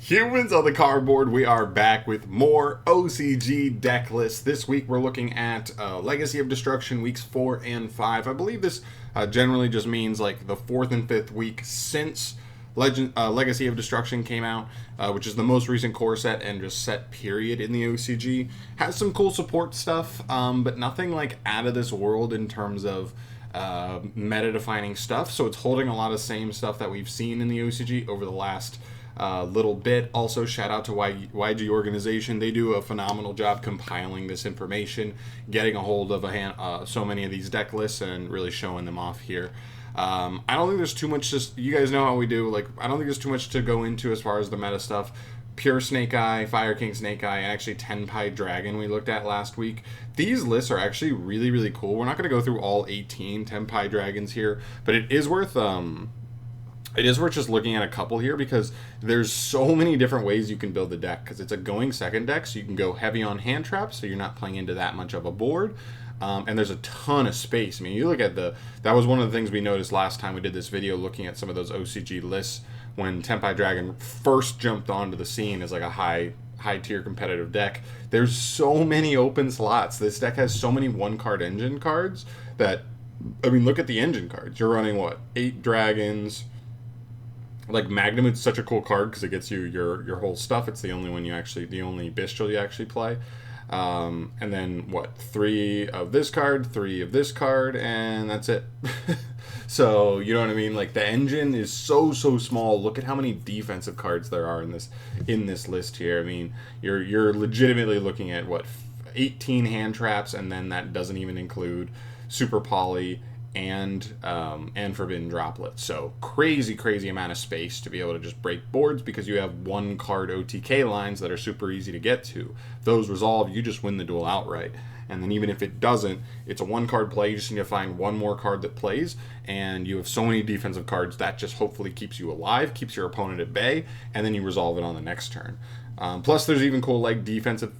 Humans on the cardboard, we are back with more OCG deck lists. This week we're looking at Legacy of Destruction weeks 4 and 5. I believe this generally just means like the 4th and 5th week since Legacy of Destruction came out, which is the most recent core set and just set period in the OCG. Has some cool support stuff, but nothing like out of this world in terms of meta-defining stuff. So it's holding a lot of same stuff that we've seen in the OCG over the last little bit. Also, shout out to YG Organization. They do a phenomenal job compiling this information, getting a hold of so many of these deck lists and really showing them off here. I don't think there's too much, just you guys know how we do, like I don't think there's too much to go into as far as the meta stuff. Pure Snake Eye, Fire King Snake Eye, and actually Tenpai Dragon we looked at last week. These lists are actually really, really cool. We're not going to go through all 18 Tenpai Dragons here, but it is worth just looking at a couple here because there's so many different ways you can build the deck, because it's a going second deck, so you can go heavy on hand traps, so you're not playing into that much of a board. And there's a ton of space. I mean, you look at that was one of the things we noticed last time we did this video, looking at some of those OCG lists when Tenpai Dragon first jumped onto the scene as like a high tier competitive deck. There's so many open slots. This deck has so many one card engine cards that, I mean, look at the engine cards. You're running what, 8 dragons. Like Magnum is such a cool card because it gets you your whole stuff. It's the only bestial you actually play. And then what, 3 of this card, 3 of this card, and that's it. So you know what I mean? Like the engine is so small. Look at how many defensive cards there are in this list here. I mean, you're legitimately looking at what, 18 hand traps, and then that doesn't even include Super Poly and Forbidden Droplets. So crazy amount of space to be able to just break boards because you have 1 card OTK lines that are super easy to get to. If those resolve, you just win the duel outright. And then even if it doesn't, it's a 1 card play. You just need to find 1 more card that plays, and you have so many defensive cards that just hopefully keeps you alive, keeps your opponent at bay, and then you resolve it on the next turn. Plus, there's even cool like defensive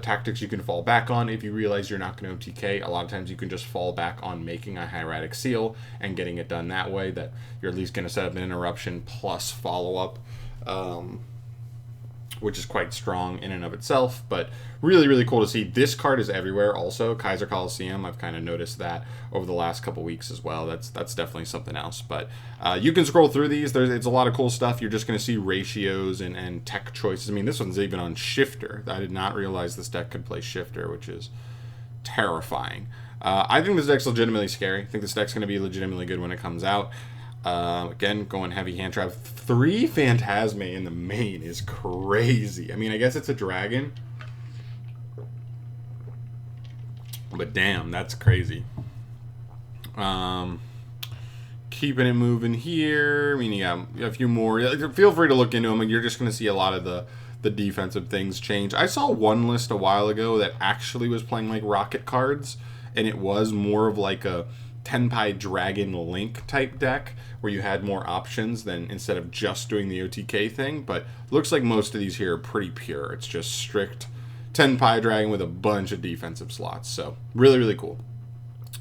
tactics you can fall back on if you realize you're not going to OTK. A lot of times you can just fall back on making a hieratic seal and getting it done that way, that you're at least going to set up an interruption plus follow-up, which is quite strong in and of itself, but really cool to see. This card is everywhere also. Kaiser Coliseum, I've kind of noticed that over the last couple weeks as well. That's definitely something else, but you can scroll through these. It's a lot of cool stuff. You're just going to see ratios and tech choices. I mean, this one's even on Shifter. I did not realize this deck could play Shifter, which is terrifying. I think this deck's legitimately scary. I think this deck's going to be legitimately good when it comes out. Again, going heavy hand trap. 3 Phantasme in the main is crazy. I mean, I guess it's a dragon, but damn, that's crazy. Keeping it moving here. I mean, yeah, a few more. Feel free to look into them, and you're just going to see a lot of the defensive things change. I saw one list a while ago that actually was playing like rocket cards, and it was more of like a Tenpai Dragon Link type deck where you had more options than instead of just doing the OTK thing. But looks like most of these here are pretty pure. It's just strict Tenpai Dragon with a bunch of defensive slots. So really cool.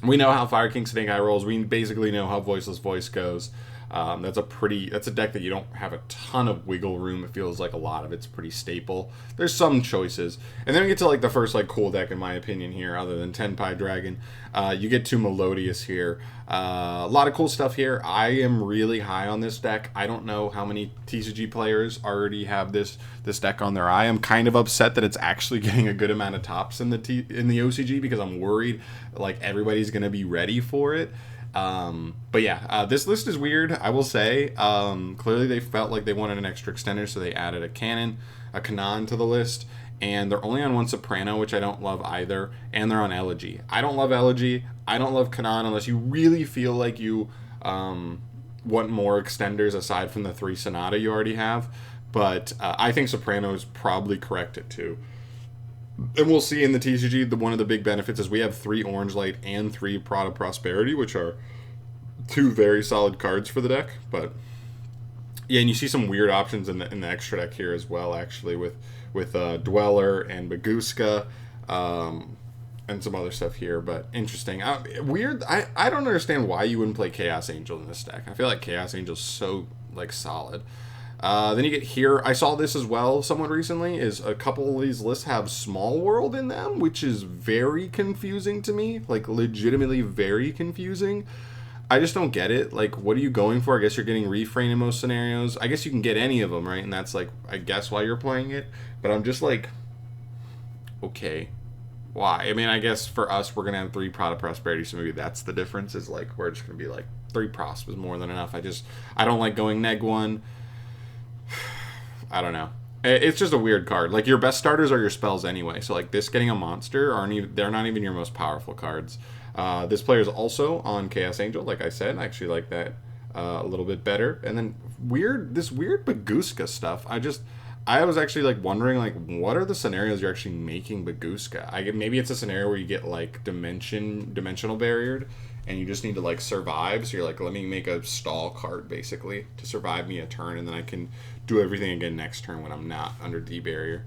We know how Fire King Snake Eye rolls. We basically know how Voiceless Voice goes. That's a deck that you don't have a ton of wiggle room. It feels like a lot of it's pretty staple. There's some choices. And then we get to like the first like cool deck in my opinion here, other than Tenpai Dragon. You get to Melodious here. A lot of cool stuff here. I am really high on this deck. I don't know how many TCG players already have this deck on their eye. I'm kind of upset that it's actually getting a good amount of tops in the OCG because I'm worried like everybody's going to be ready for it. But yeah, this list is weird, I will say. Clearly they felt like they wanted an extra extender, so they added a Kanan to the list, and they're only on 1 Soprano, which I don't love either, and they're on Elegy. I don't love Elegy, I don't love Kanan unless you really feel like you want more extenders aside from the 3 Sonata you already have, but I think Soprano is probably correct at 2. And we'll see in the TCG, one of the big benefits is we have 3 Orange Light and 3 Prada Prosperity, which are 2 very solid cards for the deck. But yeah, and you see some weird options in the extra deck here as well, actually, with Dweller and Baguska, and some other stuff here. But interesting, weird. I don't understand why you wouldn't play Chaos Angel in this deck. I feel like Chaos Angel's so like solid. Then you get here. I saw this as well somewhat recently. Is a couple of these lists have small world in them, which is very confusing to me. Like legitimately very confusing. I just don't get it. Like, what are you going for? I guess you're getting refrain in most scenarios. I guess you can get any of them, right? And that's like, I guess why you're playing it. But I'm just like, okay, why? I mean, I guess for us, we're gonna have 3 Prod of Prosperity, so maybe that's the difference. Is like we're just gonna be like 3 Prosp is more than enough. I don't like going neg 1. I don't know. It's just a weird card. Like your best starters are your spells anyway. So like this getting a monster they're not even your most powerful cards. This player is also on Chaos Angel, like I said. I actually like that a little bit better. And then this weird Baguska stuff. I was actually like wondering like what are the scenarios you're actually making Baguska? Maybe it's a scenario where you get like dimensional barriered and you just need to like survive. So you're like, let me make a stall card basically to survive me a turn, and then I can do everything again next turn when I'm not under D barrier.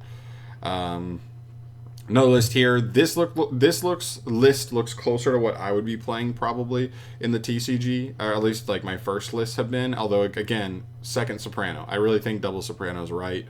No list here. This list looks closer to what I would be playing probably in the TCG, or at least like my first lists have been. Although again, second Soprano. I really think double Soprano is right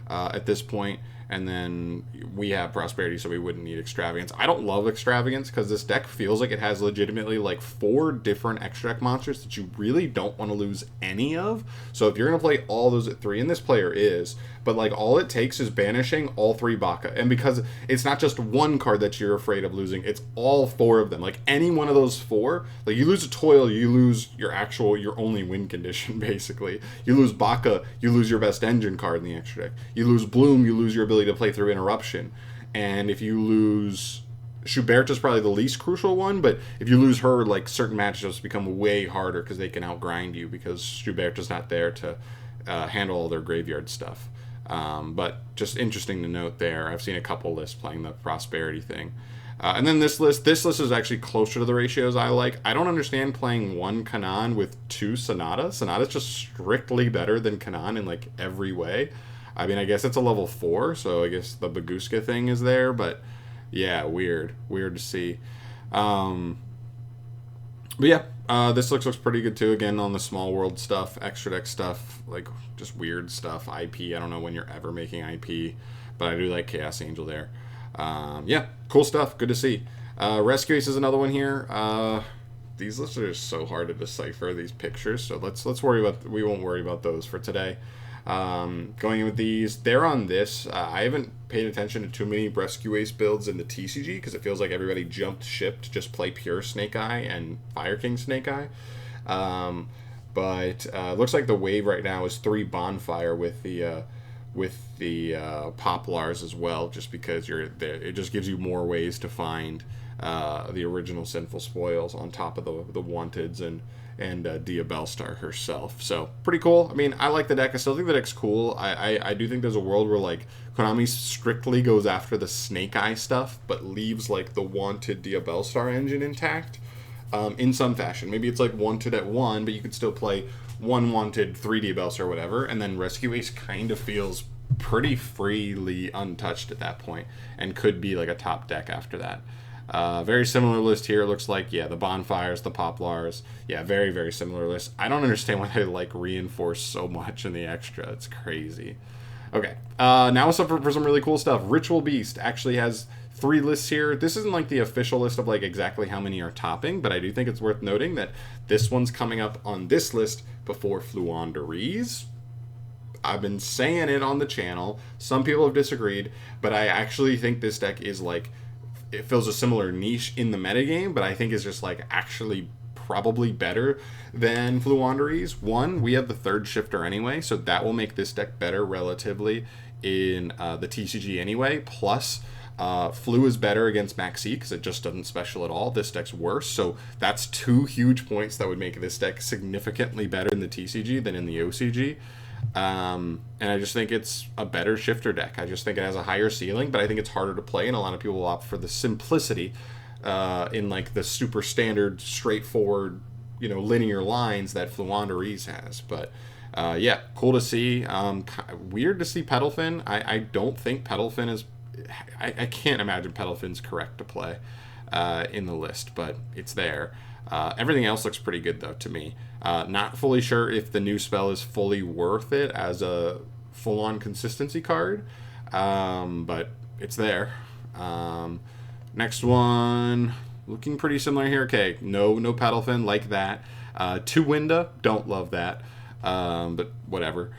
at this point. And then we have Prosperity, so we wouldn't need Extravagance. I don't love Extravagance because this deck feels like it has legitimately like 4 different extra deck monsters that you really don't want to lose any of. So if you're going to play all those at 3, and this player is, but like all it takes is banishing all 3 Baka. And because it's not just one card that you're afraid of losing, it's all 4 of them. Like any one of those 4, like you lose a Toil, you lose your only win condition basically. You lose Baka, you lose your best engine card in the extra deck. You lose Bloom, you lose your ability to play through Interruption. And if you lose Schuberta's probably the least crucial one, but if you lose her, like certain matchups become way harder because they can outgrind you because Schuberta's not there to handle all their graveyard stuff. But just interesting to note there. I've seen a couple lists playing the Prosperity thing. And then this list is actually closer to the ratios I like. I don't understand playing 1 Kanan with 2 Sonata. Sonata's just strictly better than Kanan in like every way. I mean, I guess it's a level 4, so I guess the Baguska thing is there, but yeah, weird to see. But yeah, this looks pretty good too. Again, on the small world stuff, extra deck stuff, like just weird stuff. IP, I don't know when you're ever making IP, but I do like Chaos Angel there. Yeah, cool stuff. Good to see. Rescue Ace is another one here. These lists are just so hard to decipher, these pictures, so we won't worry about those for today. Going in with these, they're on this. I haven't paid attention to too many Rescue Ace builds in the TCG because it feels like everybody jumped ship to just play pure Snake Eye and Fire King Snake Eye. But looks like the wave right now is 3 Bonfire with the Poplars as well, just because you're there. It just gives you more ways to find the original Sinful Spoils on top of the Wanteds and Dia Bellstar herself. So pretty cool. I mean, I like the deck. I still think the deck's cool. I do think there's a world where like Konami strictly goes after the Snake Eye stuff, but leaves like the Wanted Dia Bellstar engine intact in some fashion. Maybe it's like Wanted at 1, but you could still play 1 Wanted, 3 Dia Bellstar or whatever, and then Rescue Ace kind of feels pretty freely untouched at that point and could be like a top deck after that. Very similar list here. It looks like, yeah, the Bonfires, the Poplars. Yeah, very, very similar list. I don't understand why they like Reinforce so much in the extra. It's crazy. Okay, now it's up for some really cool stuff. Ritual Beast actually has 3 lists here. This isn't like the official list of like exactly how many are topping, but I do think it's worth noting that this one's coming up on this list before Fluanderies. I've been saying it on the channel. Some people have disagreed, but I actually think this deck is like, it fills a similar niche in the metagame, but I think it's just like actually probably better than Fluanderies. 1, we have the 3rd shifter anyway, so that will make this deck better relatively in the TCG anyway. Plus, Flu is better against Maxi because it just doesn't special at all. This deck's worse, so that's 2 huge points that would make this deck significantly better in the TCG than in the OCG. And I just think it's a better shifter deck. I just think it has a higher ceiling, but I think it's harder to play, and a lot of people will opt for the simplicity in like the super standard, straightforward, linear lines that Fluanderies has. But yeah, cool to see. Weird to see Petalfin. I don't think Petalfin is... I can't imagine Petalfin's correct to play in the list, but it's there. Everything else looks pretty good, though, to me. Not fully sure if the new spell is fully worth it as a full-on consistency card, but it's there. Next one, looking pretty similar here. Okay, no Paddlefin, like that. 2 Winda, don't love that, but whatever.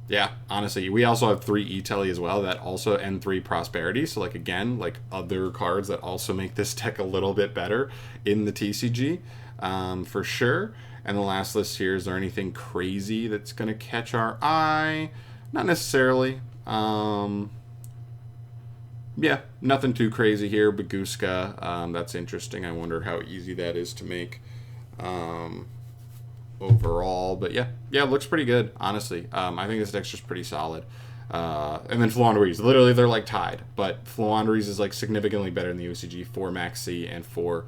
Yeah, honestly, we also have 3 E-Telly as well, that also, and 3 Prosperity, so like, again, like other cards that also make this deck a little bit better in the TCG, for sure. And the last list here, is there anything crazy that's going to catch our eye? Not necessarily. Yeah, nothing too crazy here. Baguska, that's interesting. I wonder how easy that is to make. Overall, but yeah, it looks pretty good, honestly. I think this deck's just pretty solid. And then Flouanderies, literally they're like tied, but Flouanderies is like significantly better than the OCG for Max C and for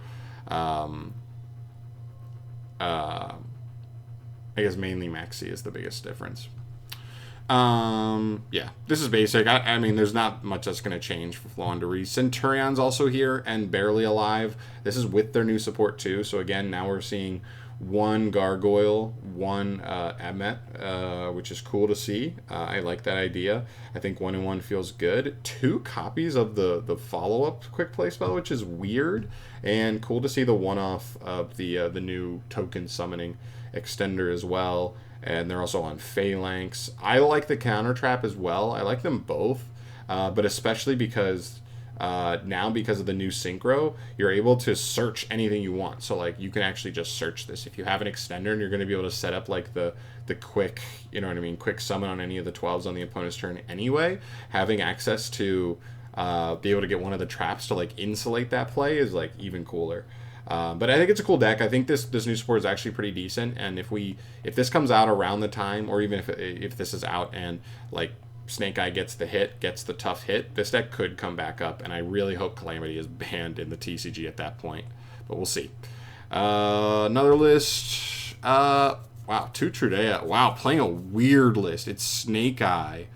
I guess mainly Max C is the biggest difference. Yeah, this is basic. I mean, there's not much that's going to change for Flouanderies. Centurion's also here and barely alive. This is with their new support too, so again, now we're seeing 1 Gargoyle, 1 Emmet, which is cool to see. I like that idea. I think 1-1 feels good. 2 copies of the follow-up quick play spell, which is weird, and cool to see the one-off of the new token summoning extender as well. And they're also on Phalanx. I like the counter trap as well. I like them both, but especially because now, because of the new synchro, you're able to search anything you want. So like, you can actually just search this. If you have an extender and you're going to be able to set up like the quick, you know what I mean, quick summon on any of the 12s on the opponent's turn anyway, having access to be able to get one of the traps to like insulate that play is like even cooler. But I think it's a cool deck. I think this new support is actually pretty decent. And if this comes out around the time, or even if this is out and like Snake Eye gets the tough hit, this deck could come back up, and I really hope Calamity is banned in the TCG at that point, but we'll see. Another list, wow, 2 Trudea, wow, playing a weird list. It's Snake Eye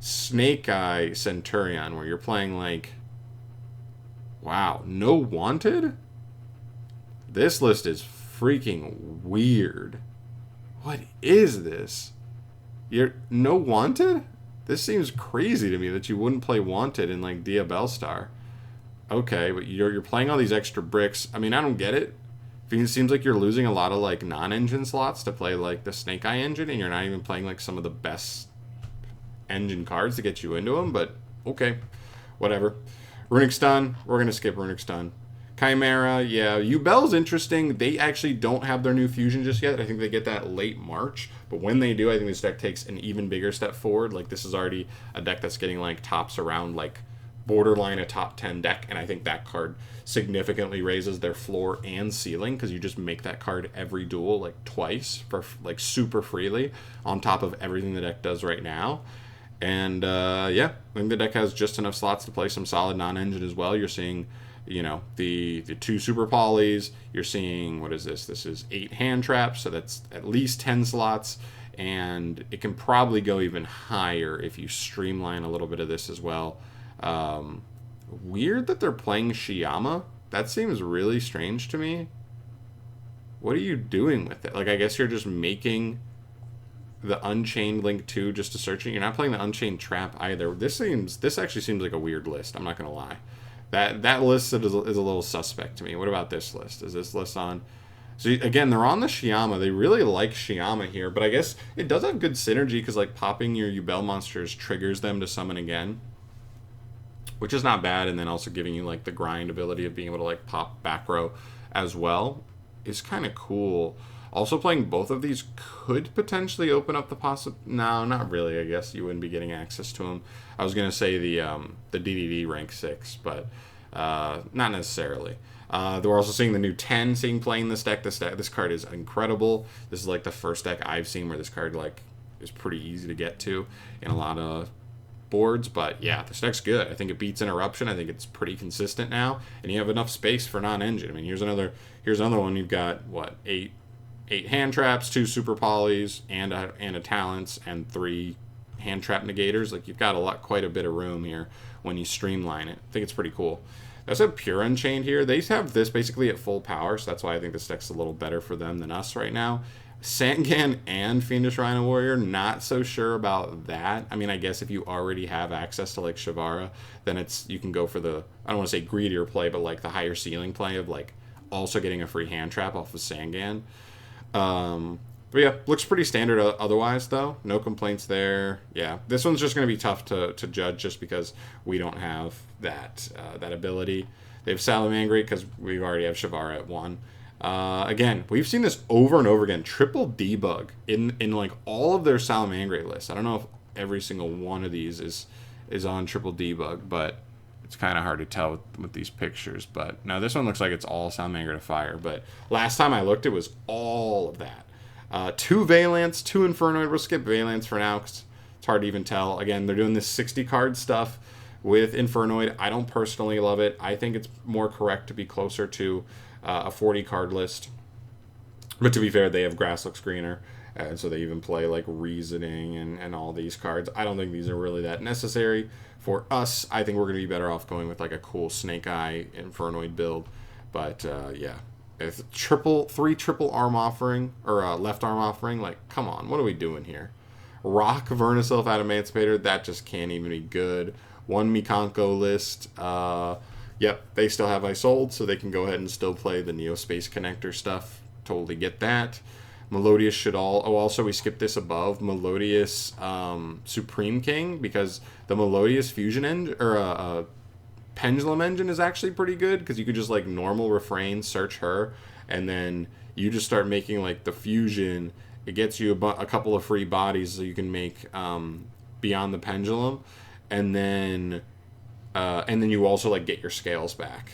Centurion, where you're playing like, wow, no Wanted? This list is freaking weird. What is this? You're no Wanted? This seems crazy to me that you wouldn't play Wanted in like Diabellstar. Okay, but you're playing all these extra bricks. I mean, I don't get it. It seems like you're losing a lot of like non-engine slots to play like the Snake Eye engine, and you're not even playing like some of the best engine cards to get you into them. But okay, whatever. Runic Stun. We're gonna skip Runic Stun. Chimera, yeah. Ubel's interesting. They actually don't have their new fusion just yet. I think they get that late March. But when they do, I think this deck takes an even bigger step forward. Like, this is already a deck that's getting, like, tops around, like, borderline a top 10 deck. And I think that card significantly raises their floor and ceiling, because you just make that card every duel, like, twice for, like, super freely on top of everything the deck does right now. And, yeah, I think the deck has just enough slots to play some solid non-engine as well. You're seeing, you know, the 2 super polys. You're seeing, what is this? This is 8 hand traps, so that's at least 10 slots, and it can probably go even higher if you streamline a little bit of this as well. Weird that they're playing Shiyama. That seems really strange to me. What are you doing with it? Like, I guess you're just making the Unchained Link 2 just to search it. You're not playing the Unchained Trap either. This actually seems like a weird list, I'm not gonna lie. That list is a little suspect to me. What about this list? Is this list on? So again, they're on the Shiyama. They really like Shiyama here, but I guess it does have good synergy, because like popping your Ubel monsters triggers them to summon again, which is not bad, and then also giving you like the grind ability of being able to like pop back row as well is kind of cool. Also, playing both of these could potentially open up the No, not really. I guess you wouldn't be getting access to them. I was gonna say the DDD rank 6, but not necessarily. We're also seeing the new 10 playing this deck. This card is incredible. This is like the first deck I've seen where this card like is pretty easy to get to in a lot of boards. But yeah, this deck's good. I think it beats Interruption. I think it's pretty consistent now, and you have enough space for non-engine. I mean, here's another one. You've got what, 8 hand traps, 2 super polys, and a talents, and 3 hand trap negators. Like, you've got quite a bit of room here when you streamline it. I think it's pretty cool. That's a pure Unchained here. They have this basically at full power, so that's why I think this deck's a little better for them than us right now. Sangan and Fiendish Rhino Warrior, not so sure about that. I mean, I guess if you already have access to like Shavara, then you can go for the, I don't want to say greedier play, but like the higher ceiling play of like also getting a free hand trap off of Sangan. But yeah, looks pretty standard otherwise though. No complaints there. Yeah, this one's just going to be tough to judge just because we don't have that that ability. They have Salamangreat because we already have Shavara at 1. Again, we've seen this over and over again. Triple debug in like all of their Salamangreat lists. I don't know if every single one of these is on triple debug, but it's kind of hard to tell with these pictures. But now this one looks like it's all Salamangreat of Fire. But last time I looked, it was all of that. 2 Valence, 2 Infernoid. We'll skip Valence for now because it's hard to even tell. Again, they're doing this 60 card stuff with Infernoid. I don't personally love it. I think it's more correct to be closer to a 40 card list. But to be fair, they have Grass Looks Greener, and so they even play like Reasoning and all these cards. I don't think these are really that necessary for us. I think we're going to be better off going with like a cool Snake Eye Infernoid build. But yeah. If 3 triple arm offering, or left arm offering, like, come on, what are we doing here? Rock Verniself out Emancipator, that just can't even be good. 1 Mikanko list, yep, they still have Isold, so they can go ahead and still play the Neo Space Connector stuff. Totally get that. Melodious should also we skipped this above. Melodious Supreme King, because the Melodious Fusion engine, or Pendulum Engine is actually pretty good because you could just like normal refrain search her, and then you just start making like the fusion. It gets you a couple of free bodies so you can make Beyond the Pendulum, and then you also like get your scales back,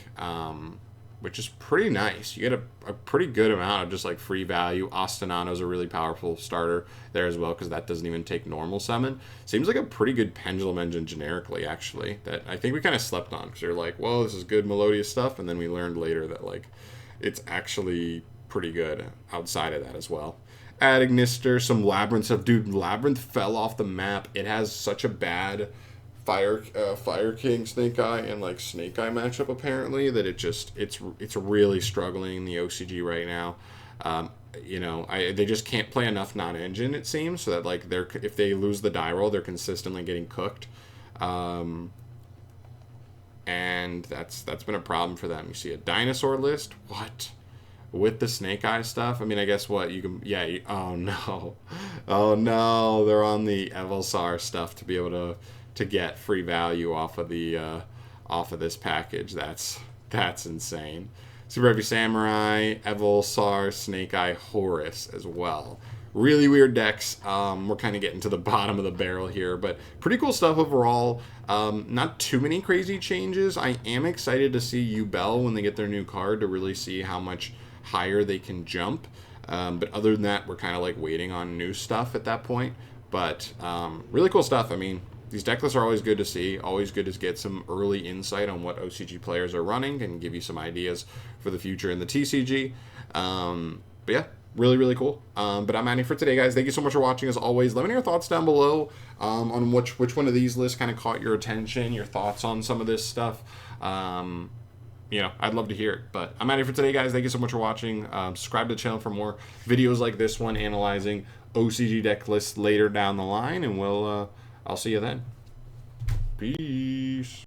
which is pretty nice. You get a pretty good amount of just like free value. Ostinano's a really powerful starter there as well because that doesn't even take normal summon. Seems like a pretty good Pendulum Engine generically, actually, that I think we kind of slept on because you're like, well, this is good Melodious stuff, and then we learned later that like it's actually pretty good outside of that as well. Add Ignister, some Labyrinth stuff. Dude, Labyrinth fell off the map. It has such a bad Fire King Snake Eye and like Snake Eye matchup apparently that it's really struggling in the OCG right now. You know, they just can't play enough non-engine, it seems, so that like if they lose the die roll, they're consistently getting cooked, and that's been a problem for them. You see a dinosaur list, what? With the Snake Eye stuff, I mean, I guess what you can, yeah. Oh no, they're on the Evelsar stuff to be able to get free value off of this package. That's insane. Super Heavy Samurai, Evelsar, Snake Eye, Horus as well. Really weird decks. We're kind of getting to the bottom of the barrel here, but pretty cool stuff overall. Not too many crazy changes. I am excited to see Ubel when they get their new card to really see how much higher they can jump. But other than that, we're kind of like waiting on new stuff at that point. But really cool stuff. I mean, these deck lists are always good to see. Always good to get some early insight on what OCG players are running and give you some ideas for the future in the TCG. But yeah, really cool. But I'm out here for today, guys. Thank you so much for watching. As always, let me know your thoughts down below on which one of these lists kind of caught your attention, your thoughts on some of this stuff. You know, I'd love to hear it. But I'm out here for today, guys. Thank you so much for watching. Subscribe to the channel for more videos like this one, analyzing OCG deck lists later down the line, and I'll see you then. Peace.